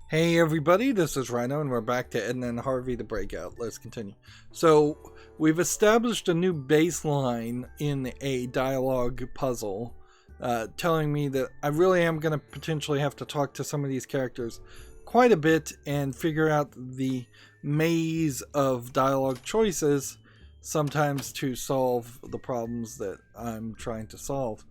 Hey everybody, this is Rydo, and we're back to Edna and Harvey, the Breakout. Let's continue. So, we've established a new baseline in a dialogue puzzle, telling me that I really am going to potentially have to talk to some of these characters quite a bit and figure out the maze of dialogue choices, sometimes to solve the problems that I'm trying to solve.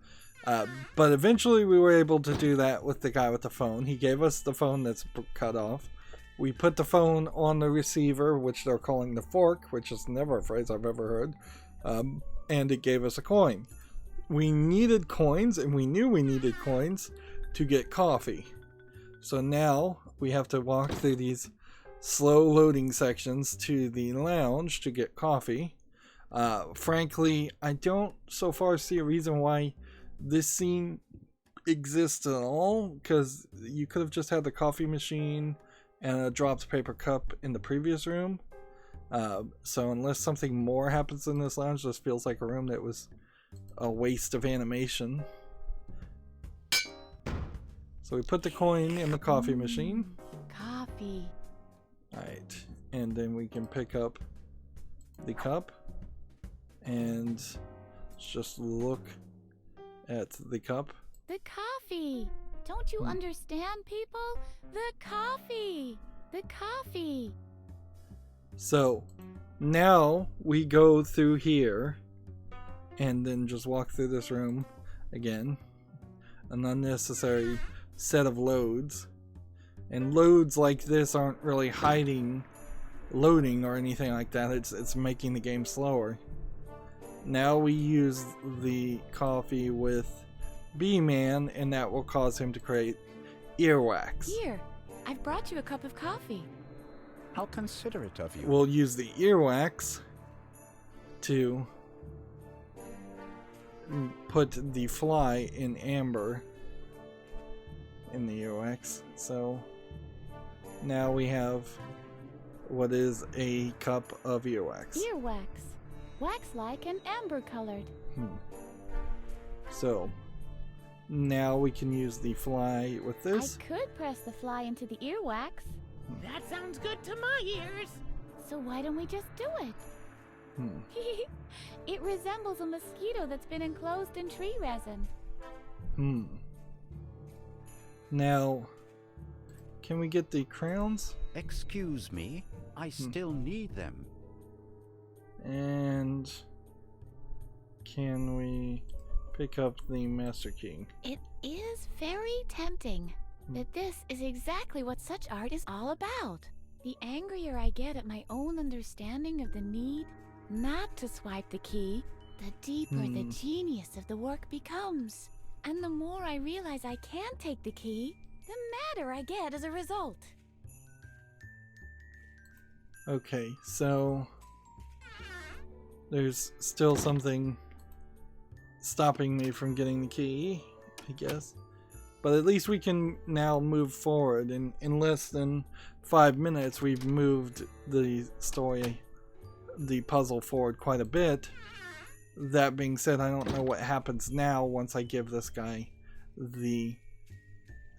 But eventually we were able to do that with the guy with the phone. He gave us the phone that's cut off. We put the phone on the receiver, which they're calling the fork, which is never a phrase I've ever heard. And it gave us a coin. We needed coins, and we knew we needed coins to get coffee. So now we have to walk through these slow loading sections to the lounge to get coffee. Frankly, I don't so far see a reason why this scene exists at all, because you could have just had the coffee machine and a dropped paper cup in the previous room. So unless something more happens in this lounge, this feels like a room that was a waste of animation. So we put the coin in the coffee machine. Coffee. Alright, and then we can pick up the cup and just look at the cup. The coffee. Don't you understand, people? The coffee. The coffee. So now we go through here and then just walk through this room again. An unnecessary set of loads. And loads like this aren't really hiding loading or anything like that. It's making the game slower. Now we use the coffee with B-Man, and that will cause him to create earwax. Here, I've brought you a cup of coffee. How considerate of you. We'll use the earwax to put the fly in amber in the earwax. So now we have what is a cup of earwax. Earwax. Wax-like and amber-colored. So now we can use the fly with this. I could press the fly into the earwax. That sounds good to my ears. So why don't we just do it? It resembles a mosquito that's been enclosed in tree resin. Now, can we get the crowns? Excuse me, I still need them. And can we pick up the Master Key? It is very tempting, but this is exactly what such art is all about. The angrier I get at my own understanding of the need not to swipe the key, the deeper the genius of the work becomes. And the more I realize I can't take the key, the madder I get as a result. Okay, so there's still something stopping me from getting the key, I guess. But at least we can now move forward. In less than 5 minutes, we've moved the story, the puzzle forward quite a bit. That being said, I don't know what happens now once I give this guy the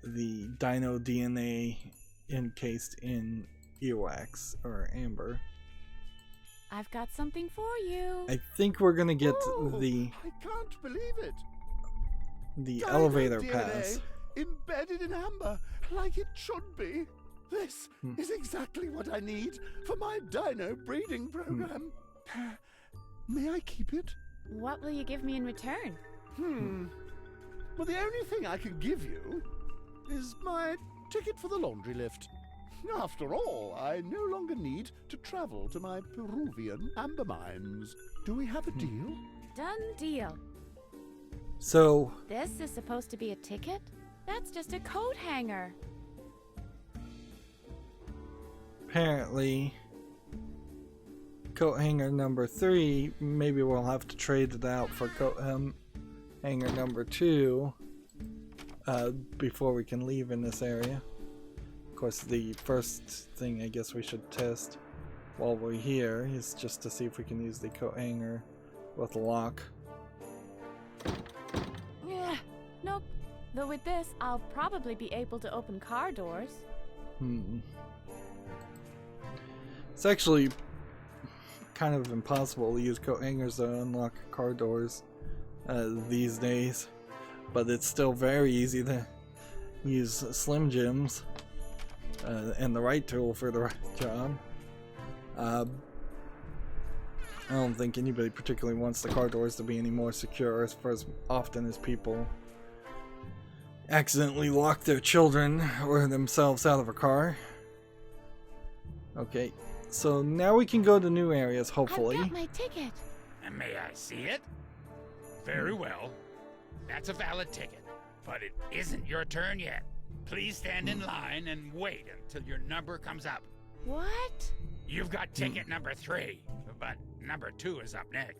dino DNA encased in earwax or amber. I've got something for you. I think we're gonna get I can't believe it. the Dino elevator DNA pass. embedded in amber, like it should be. This is exactly what I need for my dino breeding program. May I keep it? What will you give me in return? Well, the only thing I can give you is my ticket for the laundry lift. After all, I no longer need to travel to my Peruvian amber mines. Do we have a deal? Done deal. So This is supposed to be a ticket? That's just a coat hanger. apparently coat hanger number 3, maybe we'll have to trade it out for coat hanger number 2 before we can leave in this area. Of course, the first thing I guess we should test while we're here is just to see if we can use the coat hanger with a lock. Yeah, nope. Though with this, I'll probably be able to open car doors. It's actually kind of impossible to use coat hangers to unlock car doors these days, but it's still very easy to use Slim Jims and the right tool for the right job. I don't think anybody particularly wants the car doors to be any more secure, as often as people accidentally lock their children or themselves out of a car. Okay, so now we can go to new areas, hopefully. I've got my ticket. And may I see it? Very well. That's a valid ticket. But it isn't your turn yet. Please stand in line and wait until your number comes up. What? You've got ticket number 3, but number 2 is up next.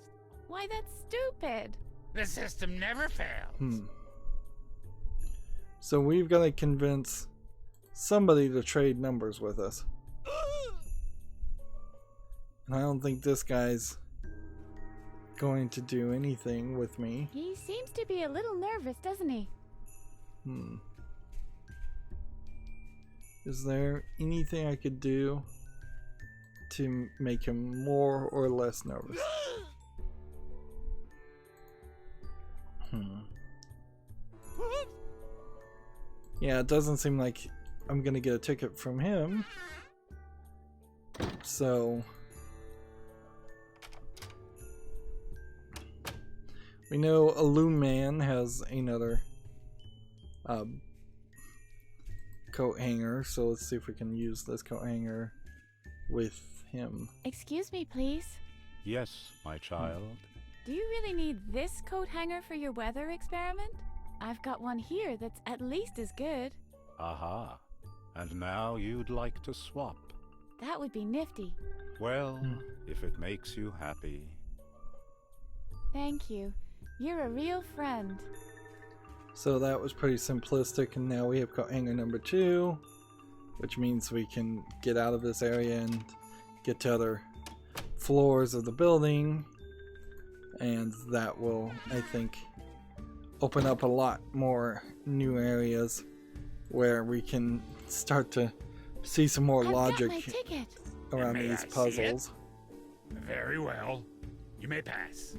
Why, that's stupid. The system never fails. So we've got to convince somebody to trade numbers with us. And I don't think this guy's going to do anything with me. He seems to be a little nervous, doesn't he? Is there anything I could do to make him more or less nervous? Yeah, it doesn't seem like I'm gonna get a ticket from him. So we know a loom man has another coat hanger, so let's see if we can use this coat hanger with him. Excuse me, please. Yes, my child. Do you really need this coat hanger for your weather experiment? I've got one here that's at least as good. Aha. And now you'd like to swap. That would be nifty. Well, if it makes you happy. Thank you. You're a real friend. So that was pretty simplistic, and now we have coat hanger number 2, which means we can get out of this area and get to other floors of the building, and that will, I think, open up a lot more new areas where we can start to see some more logic I've got my ticket. around May these I see puzzles. it? Very well. You may pass.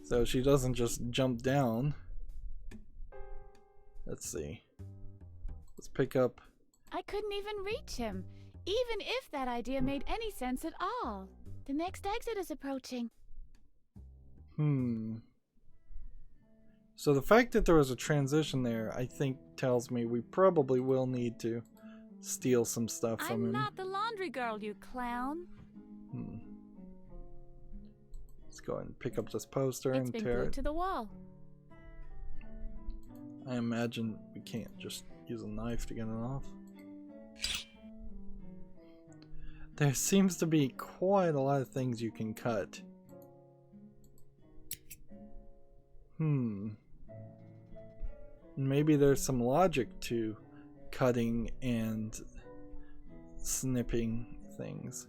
So she doesn't just jump down. Let's see. Let's pick up. I couldn't even reach him, even if that idea made any sense at all. The next exit is approaching. So the fact that there was a transition there, I think, tells me we probably will need to steal some stuff from him. I'm not the laundry girl, you clown. Let's go ahead and pick up this poster It's and been tear glued it. to the wall. I imagine we can't just use a knife to get it off. There seems to be quite a lot of things you can cut. Maybe there's some logic to cutting and snipping things.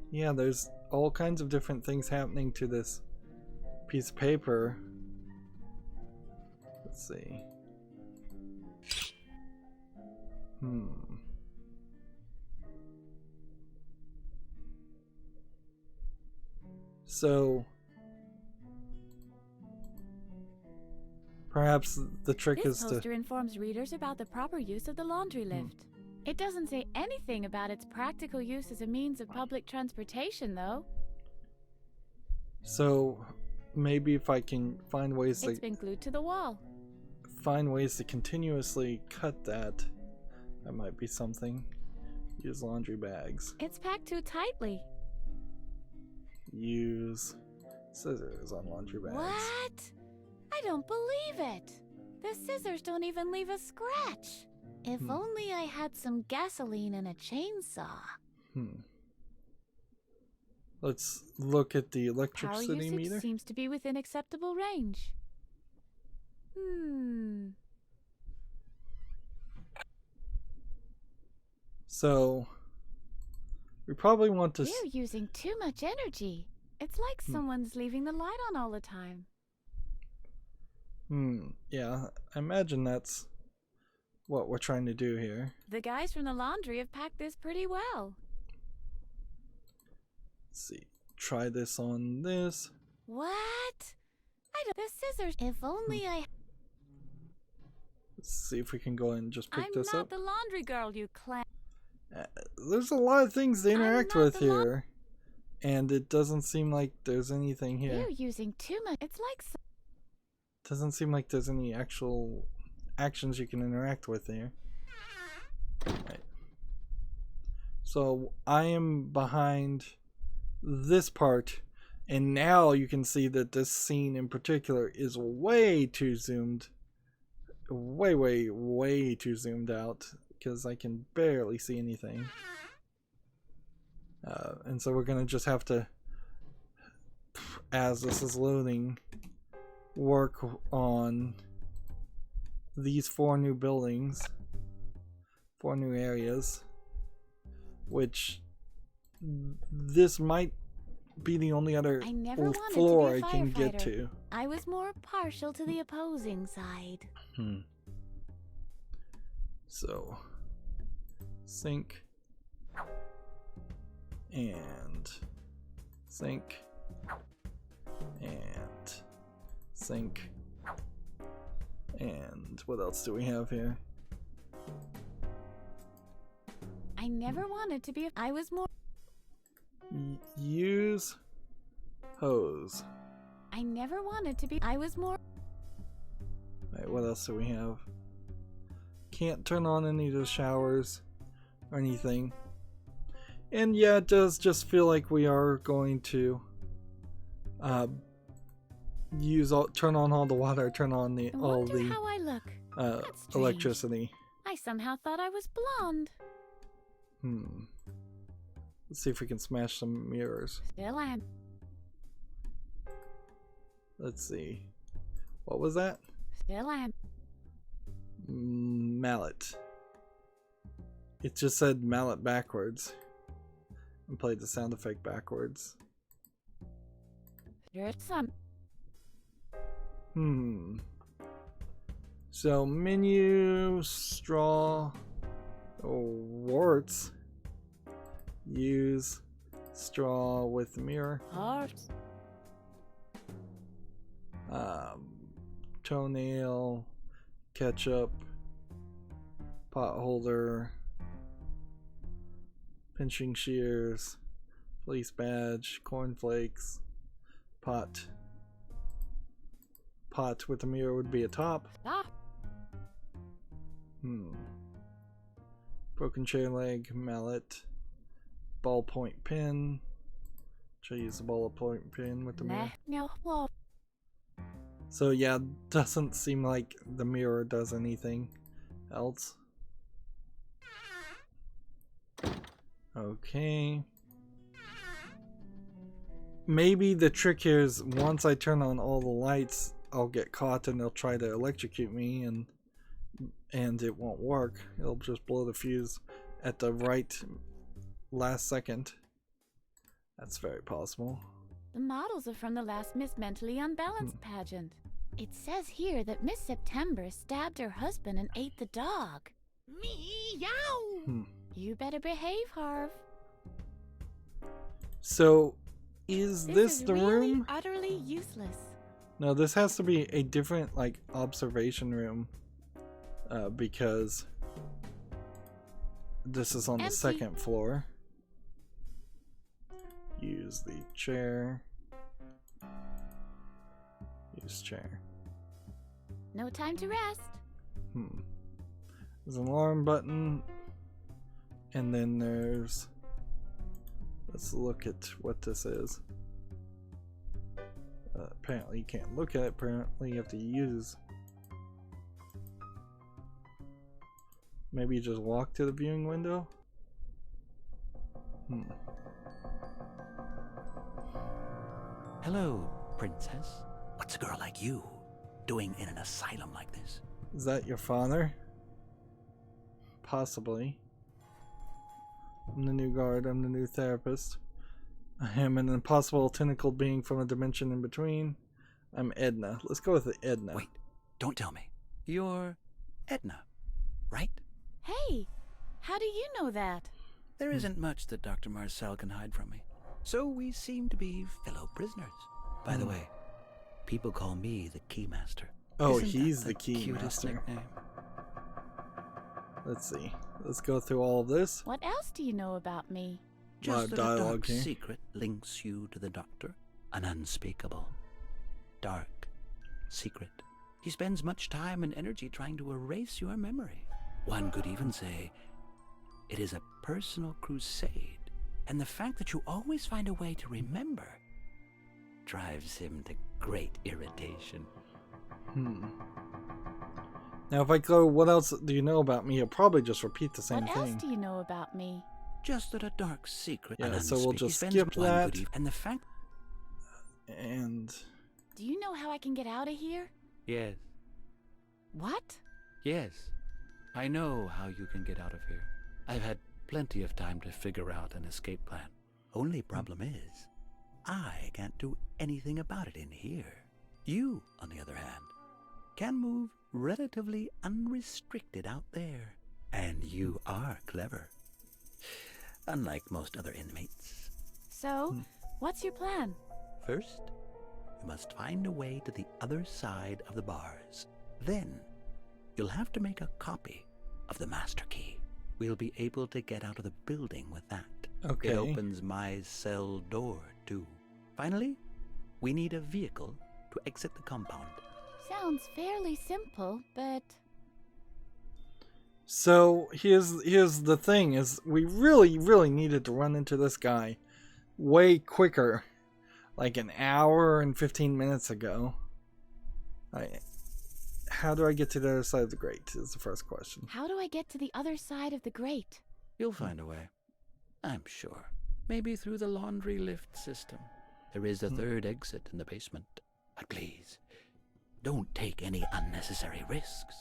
Yeah, there's all kinds of different things happening to this piece of paper. Let's see. So perhaps the trick This is to... poster informs readers about the proper use of the laundry lift. It doesn't say anything about its practical use as a means of public transportation, though. So maybe if I can find ways It's been glued to the wall. to continuously cut that, that might be something. Use laundry bags. It's packed too tightly. Use scissors on laundry bags. What? I don't believe it. The scissors don't even leave a scratch. If only I had some gasoline and a chainsaw. Let's look at the Power electricity usage meter. seems to be within acceptable range. So we probably want to... We're using too much energy. It's like someone's leaving the light on all the time. Yeah, I imagine that's what we're trying to do here. The guys from the laundry have packed this pretty well. Let's see. Try this on this. What? I don't. The scissors. If only I. Let's see if we can go and just pick I'm this not up. the laundry girl, you clown. There's a lot of things to interact not with the here. And it doesn't seem like there's anything here. You're using too much. It's like. Doesn't seem like there's any actual actions you can interact with here. Right. So I am behind this part, and now you can see that this scene in particular is way too zoomed. Way too zoomed out, because I can barely see anything. And so we're gonna just have to, as this is loading, work on these 4 new buildings, 4 new areas, which this might be the only other I never wanted floor to be a I can get firefighter. to. I was more partial to the opposing side. So, sink and sink and sink, and what else do we have here? I never wanted to be a. I was more. Use hose. I never wanted to be. I was more. Right, what else do we have? Can't turn on any of the showers or anything. And yeah, it does just feel like we are going to turn on all the water, turn on I all wonder the how I look. That's strange. electricity. I somehow thought I was blonde. Let's see if we can smash some mirrors. Still am. Let's see. What was that? Still am. Mallet. It just said mallet backwards. And played the sound effect backwards. There's some. So menu, straw, warts. Use straw with mirror. Hearts. Toenail, ketchup, pot holder, pinching shears, police badge, cornflakes, pot. Pot with a mirror would be a top. Stop. Broken chair leg, mallet, ballpoint pen. Should I use the ballpoint pen with the mirror? No. Whoa. So yeah, doesn't seem like the mirror does anything else. Okay. Maybe the trick here is once I turn on all the lights, I'll get caught and they'll try to electrocute me and it won't work. It'll just blow the fuse at the last second. That's very possible. The models are from the last Miss Mentally Unbalanced pageant. It says here that Miss September stabbed her husband and ate the dog. Meow! You better behave, Harv. So, is this is the really room? Utterly useless. No, this has to be a different, like, observation room. Because this is on the Empty. 2nd floor. Use the chair. Use chair. No time to rest. There's an alarm button. And then there's... Let's look at what this is. Apparently you can't look at it. Apparently you have to use... Maybe you just walk to the viewing window? Hello, princess. What's a girl like you doing in an asylum like this? Is that your father? Possibly. I'm the new guard, I'm the new therapist. I am an impossible tentacled being from a dimension in between. I'm Edna. Let's go with the Edna. Wait, Don't tell me. You're Edna, right? Hey, how do you know that? There isn't much that Dr. Marcel can hide from me. So we seem to be fellow prisoners. By the way, people call me the Keymaster. Oh, Isn't he's that the Key cutest Master. nickname? Let's see. Let's go through all of this. What else do you know about me? A lot Just of that a dialogue dark here. secret links you to the Doctor. An unspeakable, dark secret. He spends much time and energy trying to erase your memory. One could even say it is a personal crusade. And the fact that you always find a way to remember drives him to great irritation. Now, if I go, what else do you know about me? He'll probably just repeat the same What thing. else do you know about me? Just that a dark secret. Yeah, an so we'll unspeak- he just spends skip one that. good and the fact. And Do you know how I can get out of here? Yes, What? yes. I know how you can get out of here. I've had plenty of time to figure out an escape plan. Only problem is, I can't do anything about it in here. You, on the other hand, can move relatively unrestricted out there. And you are clever. Unlike most other inmates. So, what's your plan? First, you must find a way to the other side of the bars. Then, you'll have to make a copy of the master key. We'll be able to get out of the building with that. Okay. It opens my cell door, too. Finally, we need a vehicle to exit the compound. Sounds fairly simple, but so here's the thing: is we really needed to run into this guy way quicker, like an hour and 15 minutes ago. How do I get to the other side of the grate? Is the first question. how do I get to the other side of the grate? You'll find a way. I'm sure. Maybe through the laundry lift system. There is a third exit in the basement. But please, don't take any unnecessary risks.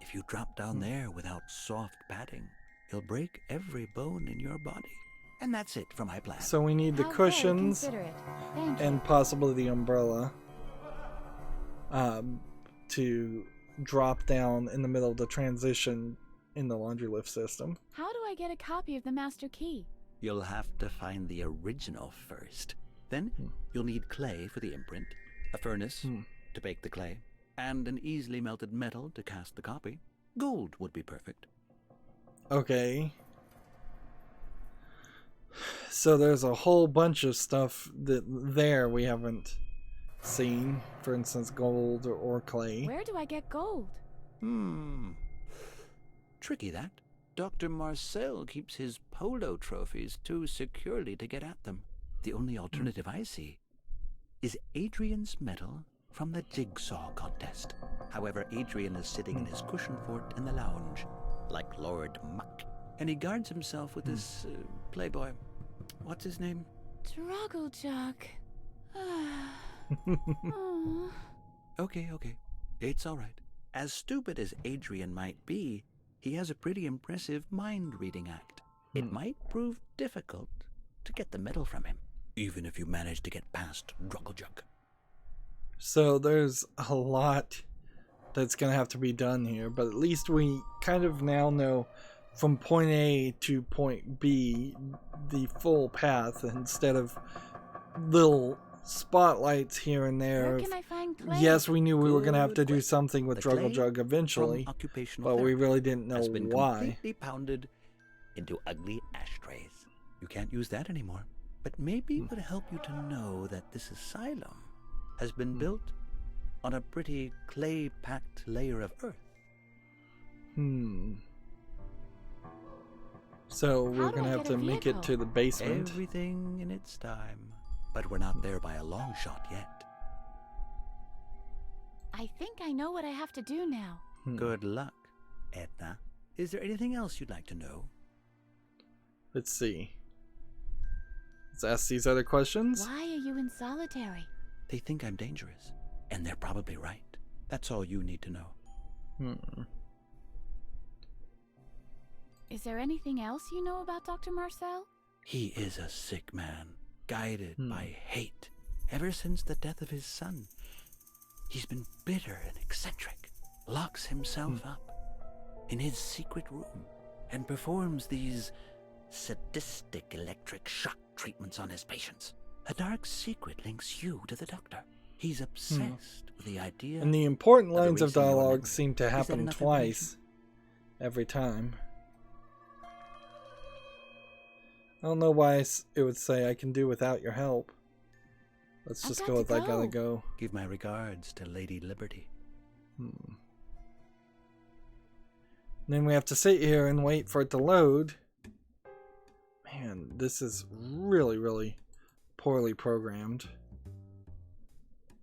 If you drop down there without soft padding, you'll break every bone in your body. And that's it for my plan. So we need the How very cushions considerate. Thank you. and possibly the umbrella to drop down in the middle of the transition in the laundry lift system. How do I get a copy of the master key? You'll have to find the original first. Then you'll need clay for the imprint, a furnace to bake the clay, and an easily melted metal to cast the copy. Gold would be perfect. Okay. So there's a whole bunch of stuff that we haven't seen. For instance, gold or clay. Where do I get gold? Tricky that. Dr. Marcel keeps his polo trophies too securely to get at them. The only alternative I see is Adrian's medal from the jigsaw contest. However, Adrian is sitting in his cushion fort in the lounge, like Lord Muck. And he guards himself with this playboy. What's his name? Drogglejug. Aw. Okay. It's all right. As stupid as Adrian might be, he has a pretty impressive mind-reading act. It might prove difficult to get the medal from him, even if you manage to get past Drogglejug. So there's a lot that's going to have to be done here, but at least we kind of now know from point A to point B the full path instead of little spotlights here and there. Where of- can I find clay? Yes, we knew we were going to have to Good do question. something with The clay Drogglejug eventually, From occupational but we therapy really didn't know has been why. completely pounded into ugly ashtrays. You can't use that anymore. But maybe it would help you to know that this asylum has been built on a pretty clay-packed layer of earth. So How we're do going to I have get to a make it vehicle? to the basement. Everything in its time. But we're not there by a long shot yet. I think I know what I have to do now. Good luck, Edna. Is there anything else you'd like to know? Let's see. Let's ask these other questions. Why are you in solitary? They think I'm dangerous, and they're probably right. That's all you need to know. Is there anything else you know about Dr. Marcel? He is a sick man, guided by hate. Ever since the death of his son, he's been bitter and eccentric. locks himself up in his secret room and performs these sadistic electric shock treatments on his patients. A dark secret links you to the doctor. He's obsessed with the idea. And the important of lines of erasing your dialogue memory. seem to Is that happen enough twice every time. I don't know why it would say I can do without your help. Let's just go with I gotta go. Give my regards to Lady Liberty. And then we have to sit here and wait for it to load. Man, this is really, really poorly programmed.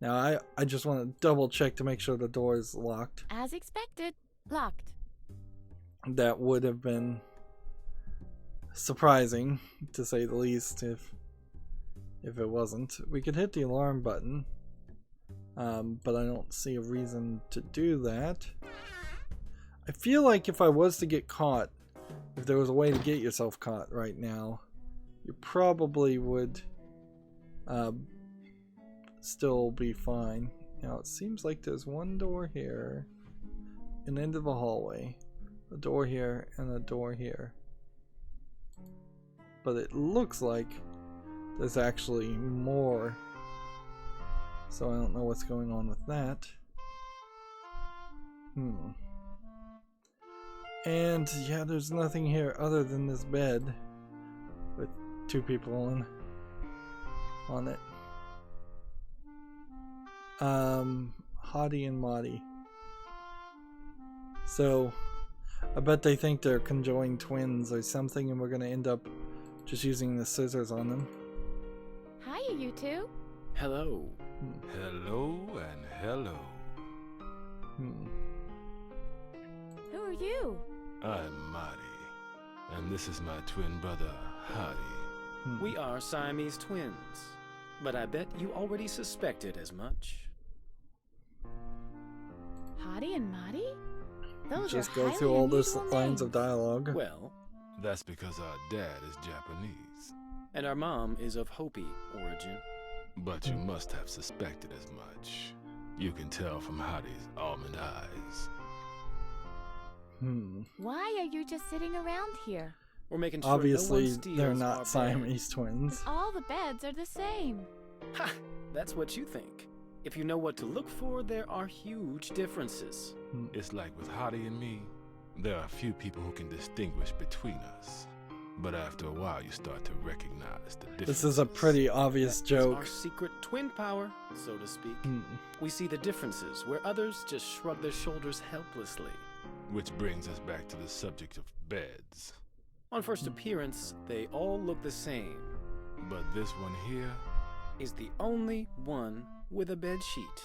Now, I just want to double check to make sure the door is locked. As expected, locked. That would have been surprising, to say the least, if it wasn't. We could hit the alarm button, but I don't see a reason to do that. I feel like if I was to get caught, if there was a way to get yourself caught right now, you probably would still be fine. Now it seems like there's one door here, an end of a hallway, a door here, and a door here. But it looks like there's actually more, so I don't know what's going on with that. And yeah, there's nothing here other than this bed with 2 people on it. Hoti and Moti. So I bet they think they're conjoined twins or something, and we're gonna end up just using the scissors on them. Hiya, you two. Hello. Hello and hello. Who are you? I'm Moti, and this is my twin brother, Hoti. We are Siamese twins, but I bet you already suspected as much. Hoti and Moti? Those Just are go highly through all those unusual lines of names. dialogue. Well, That's because our dad is Japanese. and our mom is of Hopi origin. But you must have suspected as much. You can tell from Hoti's almond eyes. Why are you just sitting around here? We're making sure Obviously, no one steals they're our not bed. Siamese twins. All the beds are the same. Ha! That's what you think. If you know what to look for, there are huge differences. It's like with Hoti and me, there are few people who can distinguish between us. But after a while, you start to recognize the differences. This is a pretty obvious That is joke. our secret twin power, so to speak. We see the differences where others just shrug their shoulders helplessly. Which brings us back to the subject of beds. On first appearance, they all look the same. But this one here, Is the only one with a bed sheet.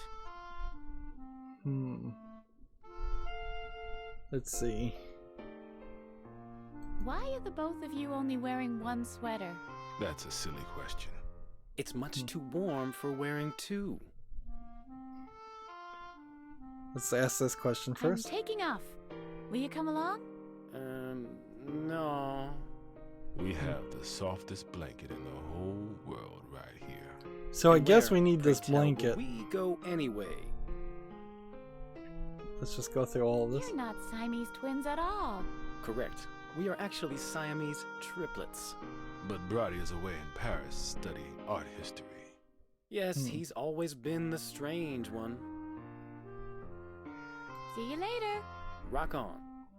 Let's see. Why are the both of you only wearing one sweater? that's a silly question. It's much too warm for wearing two. Let's ask this question first. I'm taking off. Will you come along? No. We have the softest blanket in the whole world right here. So I And guess where, we need pray this tell, will blanket. we go anyway. Let's just go through all of this. You're not Siamese twins at all. Correct. We are actually Siamese triplets. But Brody is away in Paris studying art history. Yes, he's always been the strange one. See you later. Rock on.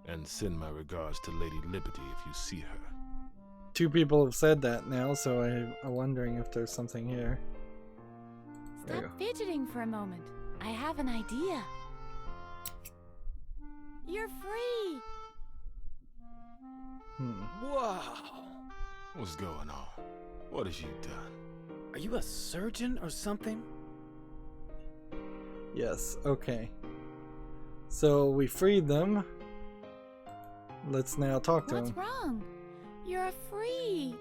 And send my regards to Lady Liberty if you see her. 2 people have said that now, so I'm wondering if there's something here. There you Stop fidgeting for a moment. I have an idea. You're free. Wow. What's going on? What have you done? Are you a surgeon or something? Yes, okay. So we freed them. Let's now talk to What's them. wrong? You're free.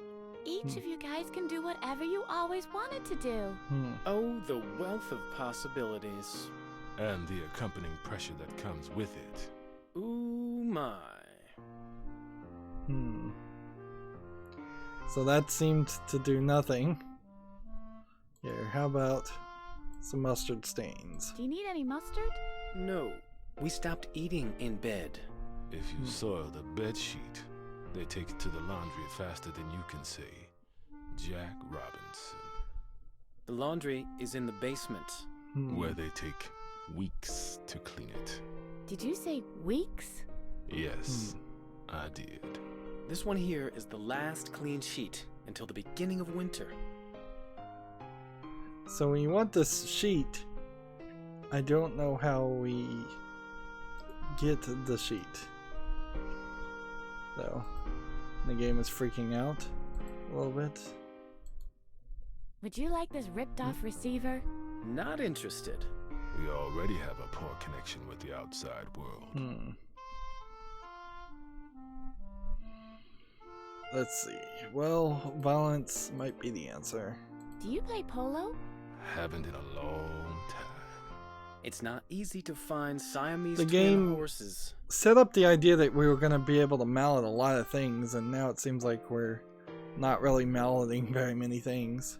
Each of you guys can do whatever you always wanted to do. Oh, the wealth of possibilities. And the accompanying pressure that comes with it. Ooh my. So that seemed to do nothing. Here, how about some mustard stains? Do you need any mustard? No. We stopped eating in bed. If you soil the bed sheet, they take it to the laundry faster than you can say. Jack Robinson. The laundry is in the basement. Where they take weeks to clean it. Did you say weeks? Yes, I did. This one here is the last clean sheet until the beginning of winter. So when you want this sheet, I don't know how we get the sheet. Though. The game is freaking out a little bit. Would you like this ripped off receiver? Not interested. We already have a poor connection with the outside world. Let's see. Well, violence might be the answer. Do you play polo? Haven't in a long time. It's not easy to find Siamese The twin game horses. set up the idea that we were going to be able to mallet a lot of things, and now it seems like we're not really malleting very many things.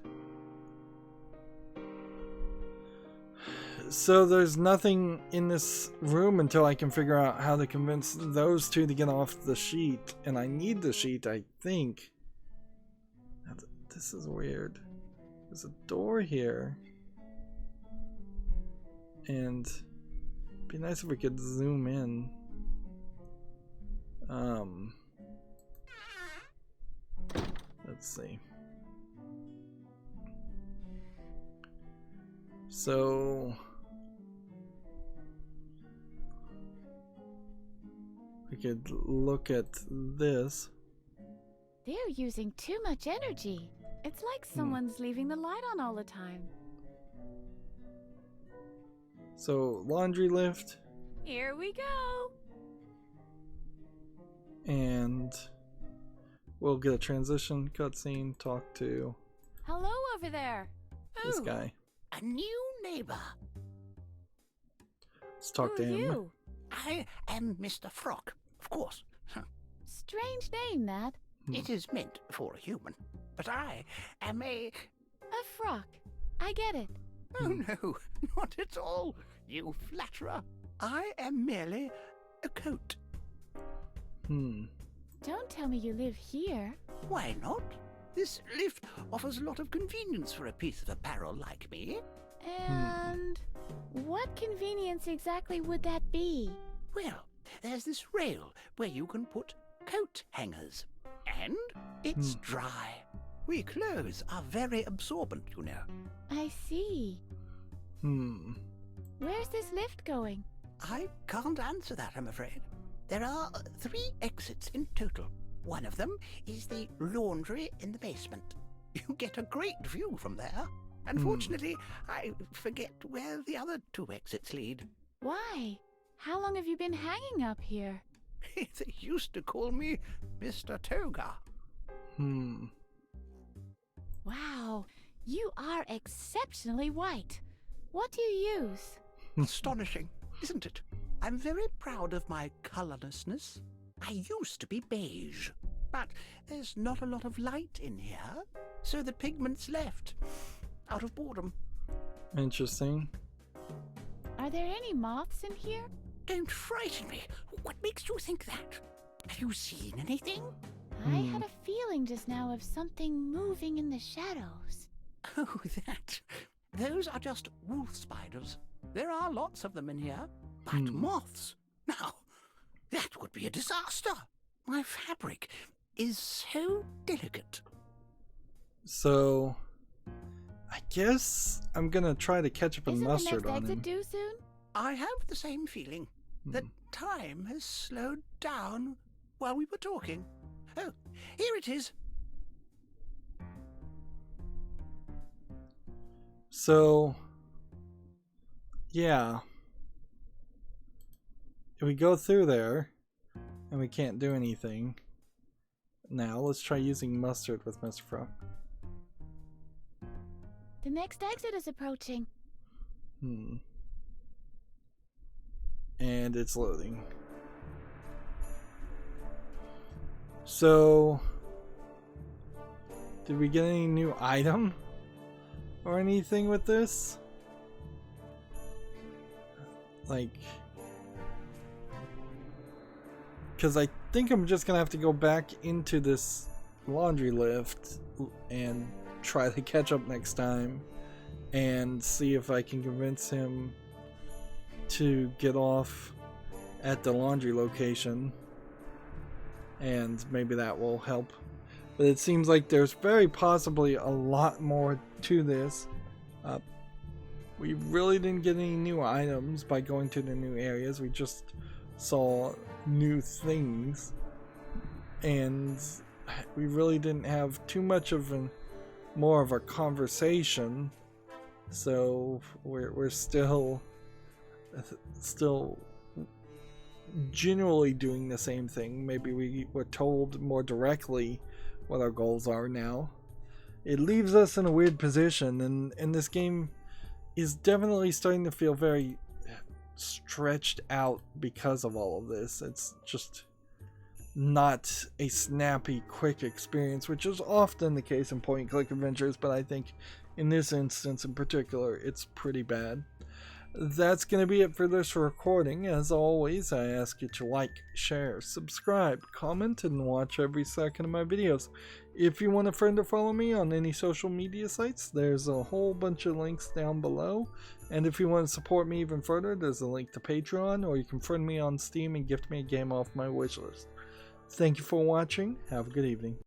So there's nothing in this room until I can figure out how to convince those two to get off the sheet. And I need the sheet, I think. This is weird. There's a door here. And it'd be nice if we could zoom in. Let's see. So we could look at this. They're using too much energy. It's like someone's leaving the light on all the time. So laundry lift. Here we go. And we'll get a transition cutscene, talk to Hello over there. this guy. A new neighbor. Let's talk Who to are him. you? I am Mr. Frock, of course. Strange name, that. It is meant for a human, but I am a... A frock. I get it. Oh no, not at all, you flatterer. I am merely a coat. Don't tell me you live here. Why not? This lift offers a lot of convenience for a piece of apparel like me. And what convenience exactly would that be? Well, there's this rail where you can put coat hangers. And it's dry. We clothes are very absorbent, you know. I see. Where's this lift going? I can't answer that, I'm afraid. There are 3 exits in total. One of them is the laundry in the basement. You get a great view from there. Unfortunately, I forget where the other 2 exits lead. Why? How long have you been hanging up here? They used to call me Mr. Toga. Wow, you are exceptionally white. What do you use? Astonishing, isn't it? I'm very proud of my colorlessness. I used to be beige, but there's not a lot of light in here, so the pigment's left, out of boredom. Interesting. Are there any moths in here? Don't frighten me. What makes you think that? Have you seen anything? I had a feeling just now of something moving in the shadows. Oh, that. Those are just wolf spiders. There are lots of them in here. But moths? Now, that would be a disaster. My fabric is so delicate. So I guess I'm gonna try to ketchup and Isn't mustard the next on exit him. due soon? I have the same feeling that time has slowed down while we were talking. Oh, here it is. So yeah. We go through there and we can't do anything. Now let's try using mustard with Mr. Frog. The next exit is approaching. And it's loading. So did we get any new item or anything with this? Like, because I think I'm just gonna have to go back into this laundry lift and try to catch up next time and see if I can convince him to get off at the laundry location, and maybe that will help. But it seems like there's very possibly a lot more to this. We really didn't get any new items by going to the new areas. We just saw new things, and we really didn't have too much of more of a conversation. So we're still generally doing the same thing. Maybe we were told more directly what our goals are now. It leaves us in a weird position, and this game is definitely starting to feel very stretched out because of all of this. It's just not a snappy, quick experience, which is often the case in point-and-click adventures, but I think in this instance in particular, it's pretty bad. That's going to be it for this recording. As always, I ask you to like, share, subscribe, comment, and watch every second of my videos. If you want a friend to follow me on any social media sites, there's a whole bunch of links down below. And if you want to support me even further, there's a link to Patreon, or you can friend me on Steam and gift me a game off my wishlist. Thank you for watching. Have a good evening.